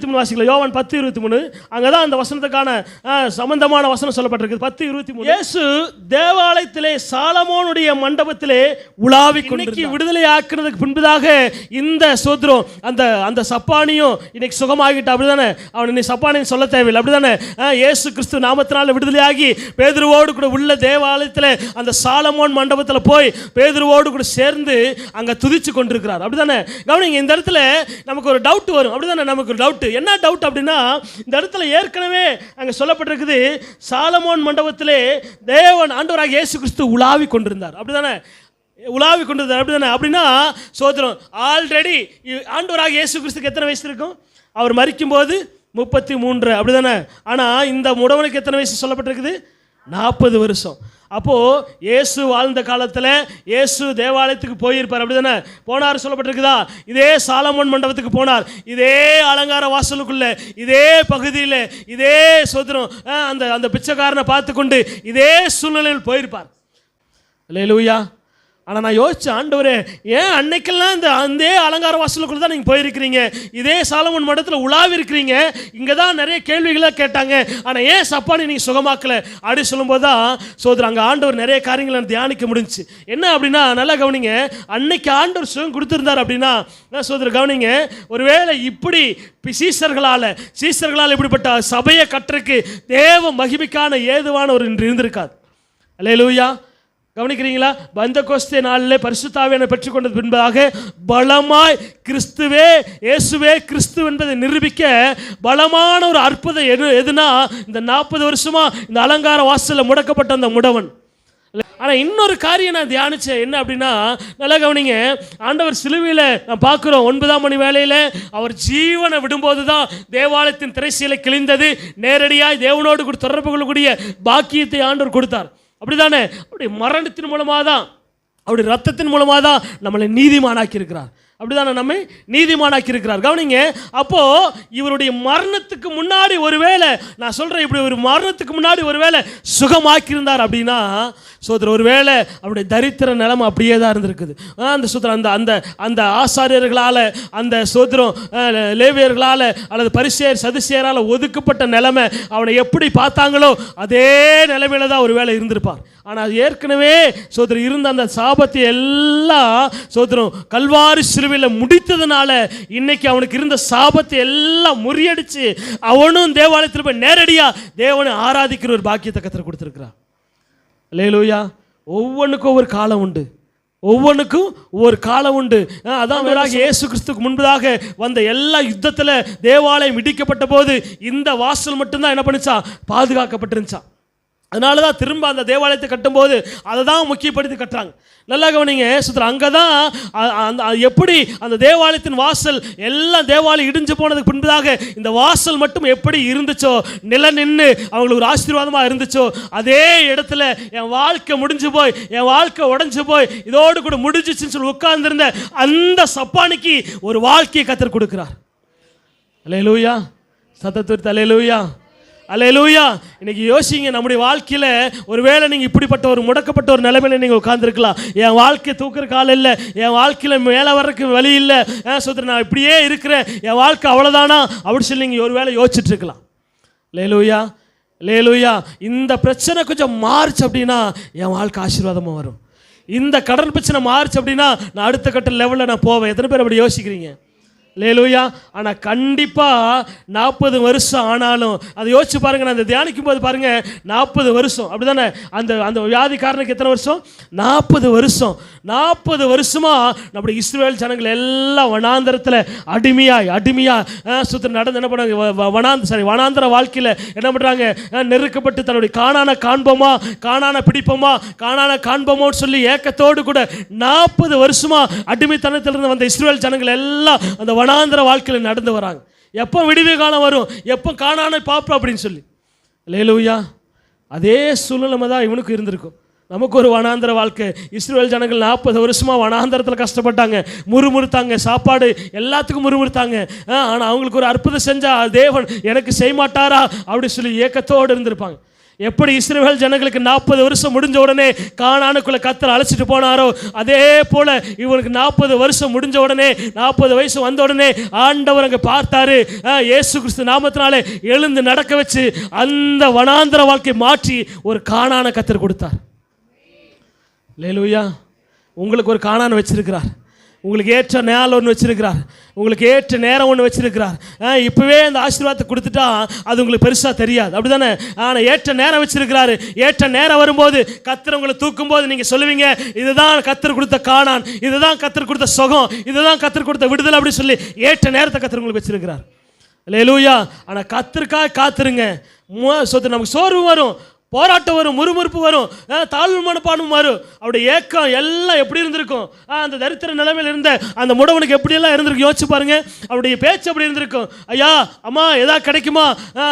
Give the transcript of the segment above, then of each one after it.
10:23 வாசிக்கலாம். யோவான் 10:23. அங்கதான் அந்த வசனத்துக்கான சம்பந்தமான வசனம் சொல்லப்பட்டிருக்கு. 10:23. இயேசு தேவாலயத்திலே சாலமோனுடைய மண்டபத்திலே உலாவி கொண்டு விடுதலை ஆக்குனதுக்கு பின்பதாக இந்த சோத்ரம் அந்த சப்பானியும் இன்னைக்கு சுகமாகிட்டு, அப்படிதானே? அவன் இன்னைக்கு சப்பானின்னு சொல்ல தேவையில்லை, அப்படிதானே? இயேசு கிறிஸ்து நாமத்தினால விடுதலையாகி பேதுருவோடு கூட உள்ள தேவாலயத்தில் அந்த சாலமோன் மண்டபத்தில் போய் பேதுருவோடு கூட சேர்ந்து அங்கே துதிச்சு கொண்டிருக்கிறார், அப்படிதானே? கவனிங்க, இந்த இடத்துல நமக்கு ஒரு டவுட் வரும், அப்படிதானே? நமக்கு ஒரு டவுட். என்ன டவுட் அப்படின்னா, இந்த இடத்துல ஏற்கனவே அங்கே சொல்லப்பட்டிருக்குது, சாலமோன் மண்டபத்திலே தேவன் ஆண்டவராக இயேசு கிறிஸ்து உலாவி கொண்டிருந்தார், அப்படிதானே? உலாவி கொண்டிருந்தார், அப்படிதானே? அப்படின்னா சோதரம் ஆல்ரெடி ஆண்டவராக இயேசு கிறிஸ்துக்கு எத்தனை வயசு இருக்கும்? அவர் மரிக்கும் போது 33, அப்படிதானே? ஆனால் இந்த முடவனுக்கு எத்தனை வயசு சொல்லப்பட்டிருக்குது? 40 வருஷம். அப்போது இயேசு வாழ்ந்த காலத்தில் இயேசு தேவாலயத்துக்கு போயிருப்பார், அப்படிதானே? போனார் சொல்லப்பட்டிருக்குதா? இதே சாலமோன் மண்டபத்துக்கு போனார், இதே அலங்கார வாசலுக்குள்ள, இதே பகுதியில், இதே சோதரம் அந்த பிச்சைக்காரனை பார்த்து கொண்டு இதே சூழ்நிலையில் போயிருப்பார். அல்லேலூயா. ஆனால் நான் யோசிச்சேன், ஆண்டவரே, ஏன் அன்னைக்கெல்லாம் அந்த அலங்கார வாசலுக்குள்ள தான் நீங்கள் போயிருக்கிறீங்க, இதே சாலமோன் மண்டபத்தில் உலாவி இருக்கிறீங்க, இங்கே தான் நிறைய கேள்விகளாக கேட்டாங்க, ஆனால் ஏன் சப்பானி நீங்கள் சுகமாக்கலை அப்படி சொல்லும்போது தான் சோதரர் அங்கே ஆண்டவர் நிறைய காரியங்களை தியானிக்க முடிஞ்சிச்சு. என்ன அப்படின்னா, நல்லா கவனிங்க, அன்னைக்கு ஆண்டவர் சுகம் கொடுத்துருந்தார் அப்படின்னா சோதரர் கவனிங்க, ஒருவேளை இப்படி சீசர்களால் இப்படிப்பட்ட சபையை கட்டுறதுக்கு தேவ மகிமைக்கான ஏதுவான ஒரு இருந்திருக்காது. அல்லேலூயா. கவனிக்கிறீங்களா? பெந்தெகோஸ்தே நாளில் பரிசுத்த ஆவியானவரை பெற்றுக்கொண்டது பின்பதாக பலமாய் கிறிஸ்துவே இயேசுவே கிறிஸ்து என்பதை நிரூபிக்க பலமான ஒரு அற்புதம் எதுனா, இந்த 40 வருஷமா இந்த அலங்கார வாசலில் முடக்கப்பட்ட அந்த முடவன். ஆனால் இன்னொரு காரியம் நான் தியானித்தேன், என்ன அப்படின்னா, நல்லா கவனிங்க, ஆண்டவர் சிலுவையில் நான் பார்க்குறோம், 9ஆம் மணி வேளையில் அவர் ஜீவனை விடும்போது தான் தேவாலயத்தின் திரைச்சீலை கிழிந்தது, நேரடியாக தேவனோடு கூட தொடர்பு கொள்ளக்கூடிய பாக்கியத்தை ஆண்டவர் கொடுத்தார், அப்படிதானே? அவருடைய மரணத்தின் மூலமாக தான், அவருடைய ரத்தத்தின் மூலமாக தான் நம்மளை நீதிமானாக்கி இருக்கிறார், அப்படிதானே? நம்மை நீதிமானாக்கி இருக்கிறார். கவனிங்க, அப்போ இவருடைய மரணத்துக்கு முன்னாடி ஒருவேளை நான் சொல்றேன், இப்படி ஒரு மரணத்துக்கு முன்னாடி ஒருவேளை சுகமாக்கி இருந்தார் அப்படின்னா சோதரர் ஒருவேளை அவருடைய தரித்திர நிலைமை அப்படியே தான் இருந்திருக்குது. அந்த சோதரன் அந்த ஆசாரியர்களால், அந்த சோதரம் லேவியர்களால் அல்லது பரிசேயர் சதுசேயரால் ஒதுக்கப்பட்ட நிலைமை அவனை எப்படி பார்த்தாங்களோ அதே நிலைமையில தான் ஒருவேளை இருந்திருப்பார். ஆனால் ஏற்கனவே சோதரர் இருந்த அந்த சாபத்தை எல்லாம் சோதரம் கல்வாரி சிலுவையில் முடித்ததுனால இன்னைக்கு அவனுக்கு இருந்த சாபத்தை எல்லாம் முறியடிச்சு அவனும் தேவாலயத்தில் போய் நேரடியாக தேவனை ஆராதிக்கிற ஒரு பாக்கியத்தை கர்த்தர் கொடுத்திருக்கிறார். அல்லேலூயா. ஒவ்வொன்றுக்கும் ஒவ்வொரு காலம் உண்டு, ஒவ்வொன்றுக்கும் ஒவ்வொரு காலம் உண்டு. அதான் வேறாக இயேசு கிறிஸ்துக்கு முன்பதாக வந்த எல்லா யுத்தத்தில் தேவாலயம் இடிக்கப்பட்ட போது இந்த வாசல் மட்டும்தான் என்ன பண்ணிச்சா? பாதுகாக்கப்பட்டிருந்துச்சா. அதனால தான் திரும்ப அந்த தேவாலயத்தை கட்டும்போது அதை தான் முக்கியப்படுத்தி கட்டுறாங்க. நல்லா கவனிங்க சுத்தர், அங்கே தான் எப்படி அந்த தேவாலயத்தின் வாசல் எல்லாம் தேவாலயம் இடிஞ்சு போனதுக்கு பின்பதாக இந்த வாசல் மட்டும் எப்படி இருந்துச்சோ, நில நின்று அவங்களுக்கு ஒரு ஆசீர்வாதமாக இருந்துச்சோ, அதே இடத்துல என் வாழ்க்கை முடிஞ்சு போய், என் வாழ்க்கை உடஞ்சி போய் இதோடு கூட முடிஞ்சிச்சுன்னு சொல்லி உட்கார்ந்துருந்த அந்த சப்பானிக்கு ஒரு வாழ்க்கையை கர்த்தர் கொடுக்கிறார். அல்லேலூயா. சத்தத்துக்கு அல்லேலூயா. அல்லேலூயா. இன்னைக்கு யோசிங்க, நம்முடைய வாழ்க்கையில் ஒருவேளை நீங்கள் இப்படிப்பட்ட ஒரு முடக்கப்பட்ட ஒரு நிலைமையில நீங்கள் உட்கார்ந்துருக்கலாம். என் வாழ்க்கை தூக்குற காலம் இல்லை, என் வாழ்க்கையில் மேலே வர்றதுக்கு வழி இல்லை, சொல்கிறேன் நான் இப்படியே இருக்கிறேன், என் வாழ்க்கை அவ்வளோதானா அப்படின்னு சொல்லி நீங்கள் ஒருவேளை யோசிச்சுட்டு இருக்கலாம். அல்லேலூயா. அல்லேலூயா. இந்த பிரச்சனை கொஞ்சம் மாறுச்சு அப்படின்னா என் வாழ்க்கை ஆசீர்வாதமாக வரும். இந்த கடன் பிரச்சனை மாறுச்சு அப்படின்னா நான் அடுத்த கட்ட லெவலில் நான் போவேன். எத்தனை பேர் அப்படி யோசிக்கிறீங்க? அல்லேலூயா. ஆனால் கண்டிப்பாக 40 வருஷம் ஆனாலும் அதை யோசிச்சு பாருங்க. நான் அந்த தியானிக்கும் போது பாருங்க, 40 வருஷம் அப்படிதானே? அந்த வியாதிக்காரனுக்கு எத்தனை வருஷம்? 40 வருஷம். 40 வருஷமா நம்முடைய இஸ்ரவேல் ஜனங்கள் எல்லாம் வனாந்தரத்தில் அடிமையாக சுத்த நடந்து என்ன பண்ணாங்க? வனாந்தர வாழ்க்கையில் என்ன பண்ணுறாங்க? நெருக்கப்பட்டு தன்னுடைய காணான பிடிப்போமோன்னு சொல்லி ஏக்கத்தோடு கூட 40 வருஷமா அடிமைத்தனத்திலிருந்து வந்த இஸ்ரவேல் ஜனங்கள் எல்லாம் அந்த வனாந்தர வாழ்க்கையில் நடந்து வராங்க. எப்போ விடுவி காலம் வரும், எப்போ காணானை பார்ப்போம் அப்படின்னு சொல்லி. அல்லேலூயா. அதே சூழ்நிலை தான் இவனுக்கு இருந்திருக்கும். நமக்கு ஒரு வனாந்தர வாழ்க்கை. இஸ்ரவேல் ஜனங்கள் 40 வருஷமா வனாந்தரத்தில் கஷ்டப்பட்டாங்க, முறுமுறுத்தாங்க, சாப்பாடு எல்லாத்துக்கும் முறுமுறுத்தாங்க. ஆனால் அவங்களுக்கு ஒரு அற்புதம் செஞ்சா தேவன் எனக்கு செய்ய மாட்டாரா அப்படி சொல்லி ஏக்கத்தோடு இருந்திருப்பாங்க. எப்படி இஸ்ரவேல் ஜனங்களுக்கு 40 வருஷம் முடிஞ்ச உடனே கானானுக்குள்ள கர்த்தர் அழைச்சிட்டு போனாரோ, அதே போல இவனுக்கு 40 வருஷம் முடிஞ்ச உடனே 40 வயசு வந்த உடனே ஆண்டவர் அங்கே பார்த்தாரு. இயேசு கிறிஸ்து நாமத்தினாலே எழுந்து நடக்க வச்சு அந்த வனாந்தர வாழ்க்கை மாற்றி ஒரு கானானை கர்த்தர் கொடுத்தார். அல்லேலூயா. உங்களுக்கு ஒரு கானான் வச்சிருக்கிறார். உங்களுக்கு ஏற்ற நேரம் ஒன்று வச்சிருக்கிறார். உங்களுக்கு ஏற்ற நேரம் ஒன்று வச்சிருக்கிறார். இப்போவே அந்த ஆசீர்வாதத்தை கொடுத்துட்டா அது உங்களுக்கு பெருசாக தெரியாது, அப்படி தானே? ஆனால் ஏற்ற நேரம் வச்சிருக்கிறாரு. ஏற்ற நேரம் வரும்போது கர்த்தர் உங்களை தூக்கும் போது நீங்கள் சொல்லுவீங்க, இதுதான் கர்த்தர் கொடுத்த கானான், இதுதான் கர்த்தர் கொடுத்த சுகம், இதுதான் கர்த்தர் கொடுத்த விடுதலை அப்படி சொல்லி ஏற்ற நேரத்தை கர்த்தர் உங்களுக்கு வச்சிருக்கிறார். அல்லேலூயா. ஆனால் கர்த்தருக்காக காத்துருங்க. நமக்கு சோர்வு வரும், போராட்டம் வரும், முறுமுறுப்பு வரும், தாழ்வு மனப்பான்மை வரும். அவருடைய ஏக்கம் எல்லாம் எப்படி இருந்திருக்கும்? அந்த தரித்திர நிலைமையில் இருந்த அந்த முடவனுக்கு எப்படியெல்லாம் இருந்திருக்கும் யோசிச்சு பாருங்க. அவருடைய பேச்சு எப்படி இருந்திருக்கும்? ஐயா அம்மா எதாவது கிடைக்குமா,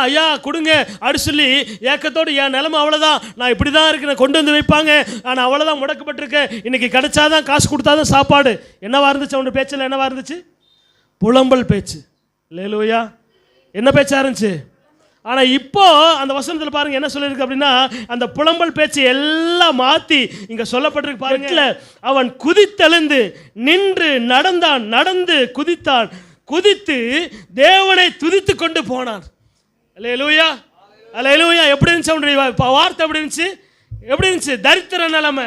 ஐயா கொடுங்க அப்படி சொல்லி ஏக்கத்தோடு, என் நிலைமை அவ்வளோதான், நான் இப்படி தான் இருக்கேன், கொண்டு வந்து வைப்பாங்க, ஆனால் அவ்வளோதான் முடக்கப்பட்டிருக்கேன், இன்னைக்கு கிடைச்சாதான் காசு கொடுத்தாதான் சாப்பாடு. என்னவா இருந்துச்சு அவனுடைய பேச்சில்? என்னவா இருந்துச்சு? புலம்பல் பேச்சு. அல்லேலூயா. என்ன பேச்சா இருந்துச்சு? ஆனால் இப்போ அந்த வசனத்தில் பாருங்க என்ன சொல்லியிருக்கு அப்படின்னா, அந்த புலம்பல் பேச்சு எல்லாம் மாற்றி இங்கே சொல்லப்பட்டிருக்கு பாருங்க. அவன் குதித்தெழுந்து நின்று நடந்தான், நடந்து குதித்தான், குதித்து தேவனை துதித்து கொண்டு போனான். அல்லேலூயா, அல்லேலூயா. எப்படி இருந்துச்சு அவனுடைய வார்த்தை? எப்படி இருந்துச்சு? எப்படி இருந்துச்சு? தரித்திர நிலைமை,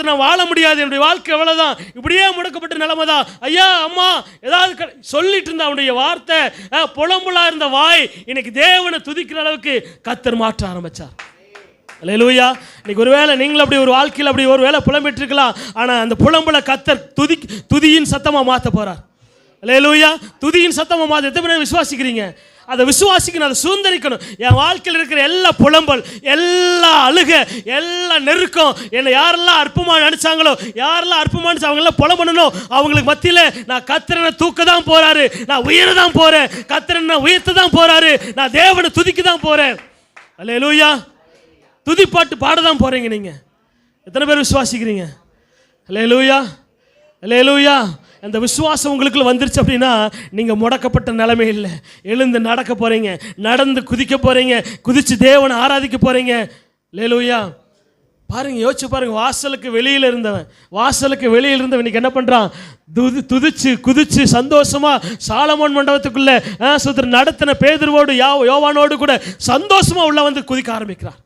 நான் வாழ முடியாது, என்னுடைய வாழ்க்கை எவ்வளோதான், இப்படியே முடக்கப்பட்ட நிலைமை தான், ஐயா அம்மா ஏதாவது சொல்லிட்டு இருந்த அவனுடைய வார்த்தை, புலம்புலா இருந்த வாய் இன்னைக்கு தேவனை துதிக்கிற அளவுக்கு கர்த்தர் மாற்ற ஆரம்பிச்சார். அல்லேலூயா. இன்னைக்கு ஒருவேளை நீங்களும் அப்படி ஒரு வாழ்க்கையில் அப்படி ஒரு வேளை புலம்பிட்டு இருக்கலாம். ஆனால் அந்த புலம்புல கர்த்தர் துதியின் சத்தமாக மாற்ற போறார். அல்லேலூயா. துதியின் சத்தமாக மாற்ற எத்தனை பேர் விசுவாசிக்கிறீங்க? அதை விசுவாசிக்கணும், அதை சுதந்திரிக்கணும். என் வாழ்க்கையில் இருக்கிற எல்லா புலம்பல், எல்லா அழுக, எல்லா நெருக்கம், என்னை யாரெல்லாம் அற்பமாக நினைச்சாங்களோ, யாரெல்லாம் அற்பமாக நினைச்சு அவங்கெல்லாம் புலம்பணும், அவங்களுக்கு மத்தியில் நான் கர்த்தரை தூக்க தான் போறாரு, நான் உயர தான் போறேன், கர்த்தரை உயர்த்த தான் போறாரு, நான் தேவனை துதிக்க தான் போறேன். அல்லேலூயா. துதிப்பாட்டு பாட தான் போறீங்க. நீங்க எத்தனை பேர் விசுவாசிக்கிறீங்க? அல்லேலூயா, அல்லேலூயா. அந்த விசுவாசம் உங்களுக்குள்ள வந்துருச்சு அப்படின்னா நீங்கள் முடக்கப்பட்ட நிலைமை இல்லை, எழுந்து நடக்க போகிறீங்க, நடந்து குதிக்க போகிறீங்க, குதித்து தேவனை ஆராதிக்க போகிறீங்க. அல்லேலூயா. பாருங்கள், யோசிச்சு பாருங்கள். வாசலுக்கு வெளியில் இருந்தவன் இன்னைக்கு என்ன பண்ணுறான்? துதிச்சு குதிச்சு சந்தோஷமாக சாலமோன் மண்டபத்துக்குள்ளே நடத்தின பேதுருவோடு யோவானோடு கூட சந்தோஷமாக உள்ள வந்து குதிக்க ஆரம்பிக்கிறான்.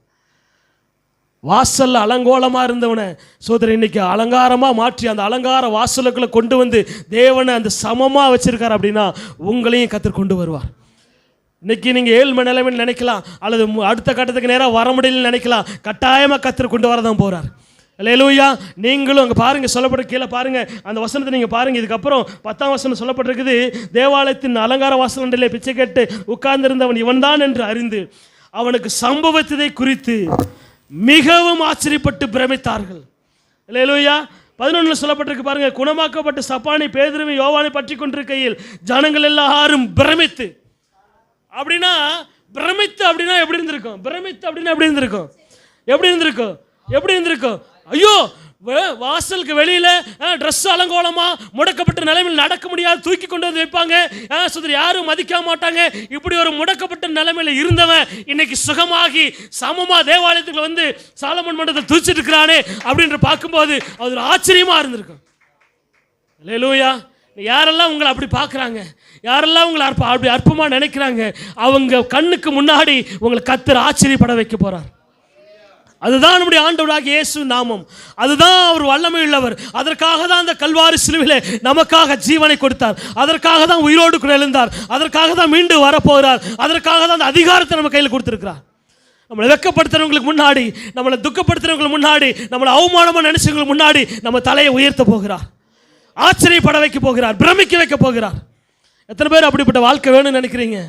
வாசல்ல அலங்கோலமாக இருந்தவனை சோதரன் இன்னைக்கு அலங்காரமாக மாற்றி அந்த அலங்கார வாசலுக்குள்ளே கொண்டு வந்து தேவனை அந்த சமமாக வச்சிருக்கார் அப்படின்னா உங்களையும் கர்த்தர் கொண்டு வருவார். இன்னைக்கு நீங்கள் 7 மணி நிலைமைன்னு நினைக்கலாம், அல்லது அடுத்த கட்டத்துக்கு நேராக வர முடியலன்னு நினைக்கலாம். கட்டாயமாக கர்த்தர் கொண்டு வரதான் போகிறார். அல்லேலூயா. நீங்களும் அங்கே பாருங்கள், சொல்லப்பட்ட கீழே பாருங்கள், அந்த வசனத்தை நீங்கள் பாருங்கள். இதுக்கப்புறம் 10ஆம் வசனம் சொல்லப்பட்டிருக்குது, தேவாலயத்தின் அலங்கார வாசலண்டிலே பிச்சை கேட்டு உட்கார்ந்திருந்தவன் இவன் தான் என்று அறிந்து அவனுக்கு சம்பவத்தை குறித்து மிகவும் ஆச்சரியப்பட்டு பிரமித்தார்கள். அல்லேலூயா. 11 சொல்லப்பட்டிருக்கு பாருங்க, குணமாக்கப்பட்ட சப்பானி பேதுருவை யோவானை பற்றி கொண்டிருக்கையில் ஜனங்கள் எல்லாரும் பிரமித்து. அப்படின்னா பிரமித்து அப்படின்னா எப்படி இருந்திருக்கும்? பிரமித்து அப்படின்னா எப்படி இருந்திருக்கும்? எப்படி இருந்திருக்கும்? ஐயோ, வாசலுக்கு வெளியில ட்ரெஸ் அலங்கோலமா முடக்கப்பட்ட நிலைமையில் நடக்க முடியாது, தூக்கி கொண்டு வந்து வைப்பாங்க, யாரும் மதிக்க மாட்டாங்க. இப்படி ஒரு முடக்கப்பட்ட நிலைமையில் இருந்தவன் இன்னைக்கு சுகமாகி சமமா தேவாலயத்துக்கு வந்து சாலமோன் மண்டபத்தை துதிச்சிட்டு இருக்கிறானே அப்படின்ற பார்க்கும்போது அது ஒரு ஆச்சரியமா இருந்திருக்கும். அல்லேலூயா. யாரெல்லாம் உங்களை அப்படி பார்க்குறாங்க, யாரெல்லாம் உங்களை அப்படி அற்பமாக நினைக்கிறாங்க, அவங்க கண்ணுக்கு முன்னாடி உங்களை கர்த்தர் ஆச்சரியப்பட வைக்க போறார். அதுதான் நம்முடைய ஆண்டவராகிய இயேசு நாமம். அதுதான் அவர் வல்லமை உள்ளவர். அதற்காக தான் அந்த கல்வாரி சிலுவையிலே நமக்காக ஜீவனை கொடுத்தார். அதற்காக தான் உயிரோடு கூட எழுந்தார். அதற்காக தான் மீண்டும் வரப்போகிறார். அதற்காக தான் அந்த அதிகாரத்தை நம்ம கையில் கொடுத்திருக்கிறார். நம்மளை வெக்கப்படுத்துறவங்களுக்கு முன்னாடி, நம்மளை துக்கப்படுத்துறவங்களுக்கு முன்னாடி, நம்மளை அவமானமாக நினைச்சவங்களுக்கு முன்னாடி நம்ம தலையை உயர்த்த போகிறார். ஆச்சரியப்பட வைக்க போகிறார், பிரமிக்க வைக்க போகிறார். எத்தனை பேர் அப்படிப்பட்ட வாழ்க்கை வேணும்னு நினைக்கிறீங்க?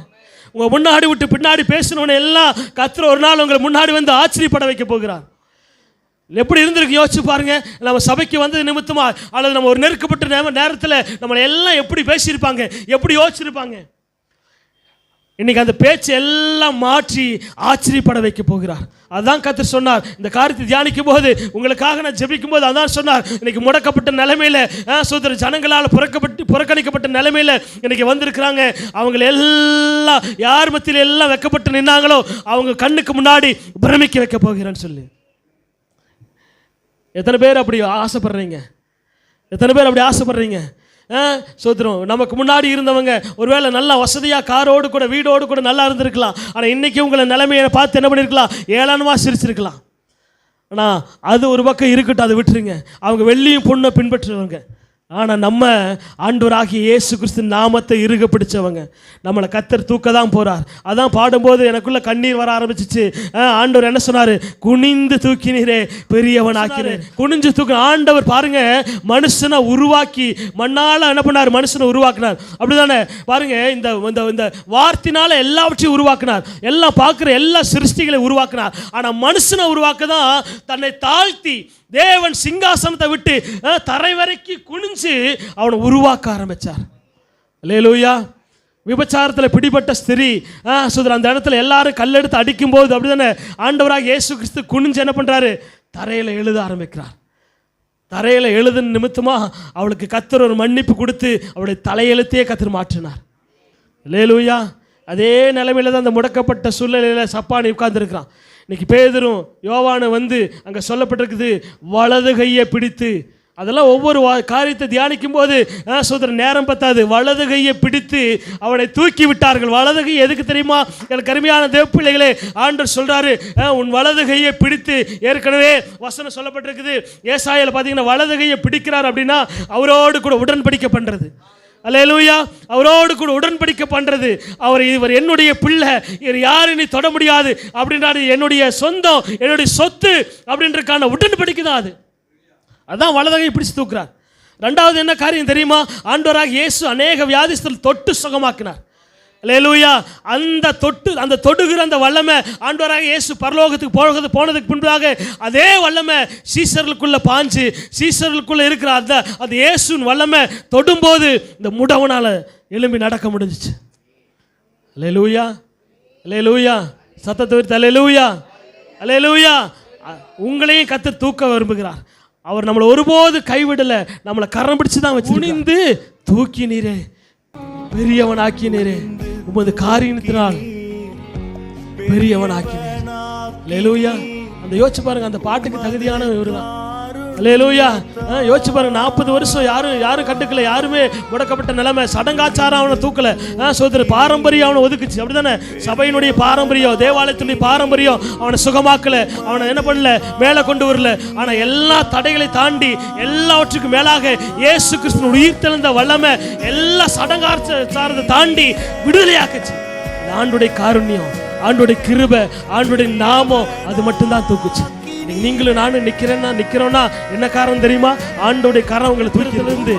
உங்கள் முன்னாடி விட்டு பின்னாடி பேசினவனை எல்லாம் கர்த்தர் ஒரு நாள் உங்களை முன்னாடி வந்து ஆச்சரியப்பட வைக்க போகிறார். எப்படி இருந்திருக்கு யோசிச்சு பாருங்க. நம்ம சபைக்கு வந்தது நிமித்தமா அல்லது நம்ம ஒரு நெருக்கப்பட்ட நேரத்தில் நம்மளை எல்லாம் எப்படி பேசியிருப்பாங்க, எப்படி யோசிச்சிருப்பாங்க. இன்னைக்கு அந்த பேச்சு எல்லாம் மாற்றி ஆச்சரியப்பட வைக்க போகிறார். அதான் கர்த்தர் சொன்னார். இந்த காரியத்தை தியானிக்கும் போது, உங்களுக்காக நான் ஜெபிக்கும் போது அதான் சொன்னார். இன்னைக்கு முடக்கப்பட்ட நிலைமையில சோதர ஜனங்களால் புறக்கணிக்கப்பட்ட நிலைமையில இன்னைக்கு வந்திருக்கிறாங்க. அவங்க எல்லாம் யார் மத்தியில் எல்லாம் வைக்கப்பட்டு நின்னாங்களோ அவங்க கண்ணுக்கு முன்னாடி பிரமிக்க வைக்க போகிறேன்னு சொல்லி. எத்தனை பேர் அப்படி ஆசைப்படுறீங்க? எத்தனை பேர் அப்படி ஆசைப்படுறீங்க? சோத்திரம். நமக்கு முன்னாடி இருந்தவங்க ஒருவேளை நல்லா வசதியாக காரோடு கூட வீடோடு கூட நல்லா இருந்திருக்கலாம். ஆனால் இன்றைக்கி உங்களை நிலைமையை பார்த்து என்ன பண்ணியிருக்கலாம்? ஏளனமாக சிரிச்சிருக்கலாம். ஆனால் அது ஒரு பக்கம் இருக்கட்டும், அதை விட்டுருங்க. அவங்க வெள்ளியும் பொண்ணை பின்பற்றுறவங்க. ஆனால் நம்ம ஆண்டவராகிய இயேசு கிறிஸ்து நாமத்தை இறுக பிடிச்சவங்க. நம்மளை கர்த்தர் தூக்க தான் போகிறார். அதான் பாடும்போது எனக்குள்ள கண்ணீர் வர ஆரம்பிச்சிச்சு. ஆண்டவர் என்ன சொன்னார்? குனிந்து தூக்கினீரே பெரியவன் ஆக்கினேன். குனிஞ்சு தூக்க ஆண்டவர் பாருங்க, மனுஷனை உருவாக்கி மண்ணால் என்ன பண்ணார்? மனுஷனை உருவாக்கினார். அப்படிதானே? பாருங்க, இந்த வார்த்தையினால எல்லாவற்றையும் உருவாக்கினார். எல்லாம் பார்க்குற எல்லா சிருஷ்டிகளை உருவாக்கினார். ஆனால் மனுஷனை உருவாக்க தான் தன்னை தாழ்த்தி தேவன் சிங்காசனத்தை விட்டு தரை வரைக்கும் குனிஞ்சு அவனை உருவாக்க ஆரம்பிச்சார். அல்லேலூயா. விபச்சாரத்தில் பிடிபட்ட ஸ்திரீ அந்த இடத்துல எல்லாரும் கல்லெடுத்து அடிக்கும் போது அப்படிதானே ஆண்டவராக இயேசு கிறிஸ்து குனிஞ்சு என்ன பண்றாரு? தரையில் எழுத ஆரம்பிக்கிறார். தரையில் எழுதுன நிமித்தமா அவளுக்கு கர்த்தர் ஒரு மன்னிப்பு கொடுத்து அவளுடைய தலையெழுத்தையே கர்த்தர் மாற்றினார். அல்லேலூயா. அதே நிலைமையில தான் அந்த முடக்கப்பட்ட சூழ்நிலையில் சப்பானி உட்கார்ந்துருக்கிறான். இன்னைக்கு பேதுரும் யோவானு வந்து அங்கே சொல்லப்பட்டிருக்குது, வலது கையை பிடித்து. அதெல்லாம் ஒவ்வொரு காரியத்தை தியானிக்கும் போது சோதரன் நேரம் பத்தாது. வலது கையை பிடித்து அவனை தூக்கி விட்டார்கள். வலது கை எதுக்கு தெரியுமா? எனக்கு அருமையான தேவப்பிள்ளைகளே, ஆண்டவர் சொல்றாரு, உன் வலது கையை பிடித்து. ஏற்கனவே வசனம் சொல்லப்பட்டிருக்குது. ஏசாயால பார்த்தீங்கன்னா வலது கையை பிடிக்கிறார் அப்படின்னா அவரோடு கூட உடன்படிக்கை பண்ணுறது. அல்லேலூயா. அவரோடு கூட உடன்படிக்கை பண்ணுறது. இவர் என்னுடைய பிள்ளை, இவர் யாரும் நீ தொட முடியாது அப்படின்றாரு. என்னுடைய சொந்தம், என்னுடைய சொத்து அப்படின்றதுக்கான உடன்படிக்கை தான் அது. அதான் வலதுகை பிடிச்சு தூக்குறார். ரெண்டாவது என்ன காரியம் தெரியுமா? ஆண்டவராக இயேசு அநேக வியாதிஸ்தர்கள் தொட்டு சுகமாக்கினார். அல்லேலூயா. அந்த தொடுகிற அந்த வல்லமை ஆண்டவராக இயேசு பரலோகத்துக்கு போனதுக்கு முன்பதாக அதே வல்லமை சீசர்களுக்குள்ள பாஞ்சு, சீசர்களுக்குள்ள இருக்கிற அந்த இயேசுவின் வல்லமை தொடும்போது இந்த முடவனால எழும்பி நடக்க முடிஞ்சிச்சு. அல்லேலூயா. அல்லேலூயா. சத்தத்தை விட்டு அல்லேலூயா. அல்லேலூயா. உங்களையும் கர்த்தர் தூக்க விரும்புகிறார். அவர் நம்மளை ஒருபோது கைவிடலை. நம்மளை கரம் பிடிச்சு தான் வச்சு குனிந்து தூக்கினீரே பெரியவனாக்கினீரே, உமது காரியத்தினால் பெரியவனாக்கினீர். அல்லேலூயா. அந்த யோசிச்சு பாருங்க, அந்த பாட்டுக்கு தகுதியான இவருதான். அல்லேலூயா. யோசிச்சு பாருங்க, 40 வருஷம் யாரும் கண்டுக்கல, யாருமே முடக்கப்பட்ட நிலைமை, சடங்காச்சாரம் அவனை தூக்கல. சோதர பாரம்பரியம் அவனை ஒதுக்குச்சு. அப்படிதானே? சபையினுடைய பாரம்பரியம், தேவாலயத்தினுடைய பாரம்பரியம் அவனை சுகமாக்கல, அவனை என்ன பண்ணல? மேலே கொண்டு வரல. ஆனால் எல்லா தடைகளை தாண்டி எல்லாவற்றுக்கும் மேலாக இயேசு கிறிஸ்து உயிர் தெழுந்த வல்லமை எல்லா சடங்காச்சாரத்தை தாண்டி விடுதலையாக்குச்சு. ஆண்டுடைய காருண்யம், ஆண்டுடைய கிருபை, ஆண்டுடைய நாமம் அது மட்டும்தான் தூக்குச்சு. நீங்களும் நானும் நிக்கிறோம்னா என்ன காரணம் தெரியுமா? ஆண்டோடைய கரம் உங்களை தூக்கத்திலிருந்து,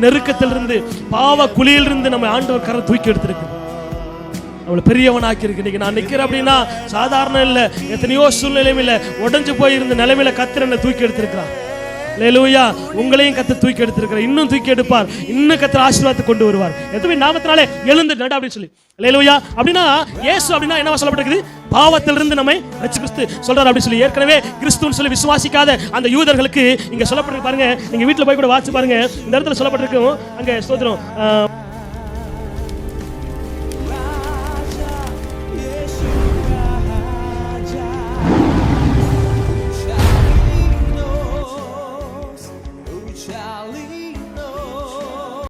நெருக்கத்திலிருந்து, பாவ குழியிலிருந்து நம்ம ஆண்டவர் கரம் தூக்கி எடுத்திருக்கு. அவளை பெரியவனாக்கி இருக்கு. இன்னைக்கு நான் நிக்கிறேன் அப்படின்னா சாதாரண இல்லை. எத்தனையோ சூழ்நிலையும் இல்லை, உடஞ்சு போயிருந்த நிலைமையில கர்த்தர் என்னை தூக்கி எடுத்திருக்கிறார். அல்லேலூயா. உங்களையும் கர்த்தர் தூக்கி எடுத்திருக்கிறார். இன்னும் தூக்கி எடுப்பார். இன்னும் கர்த்தர் ஆசீர்வாதத்தை கொண்டு வருவார். எதுவுமே நாமத்தினாலே எழுந்து நட அப்படின்னு சொல்லி. அல்லேலூயா. அப்படின்னா இயேசு அப்படின்னா என்ன சொல்லப்பட்டிருக்குது? பாவத்திலிருந்து நம்மை ரட்சி கிறிஸ்து சொல்றாரு அப்படின்னு சொல்லி. ஏற்கனவே கிறிஸ்துன்னு சொல்லி விசுவாசிக்காத அந்த யூதர்களுக்கு இங்க சொல்லப்பட்டிருக்கு பாருங்க. நீங்க வீட்டில் போய் கூட வாட்சி பாருங்க. இந்த இடத்துல சொல்லப்பட்டிருக்கும். அங்க ஸ்தோத்திரம்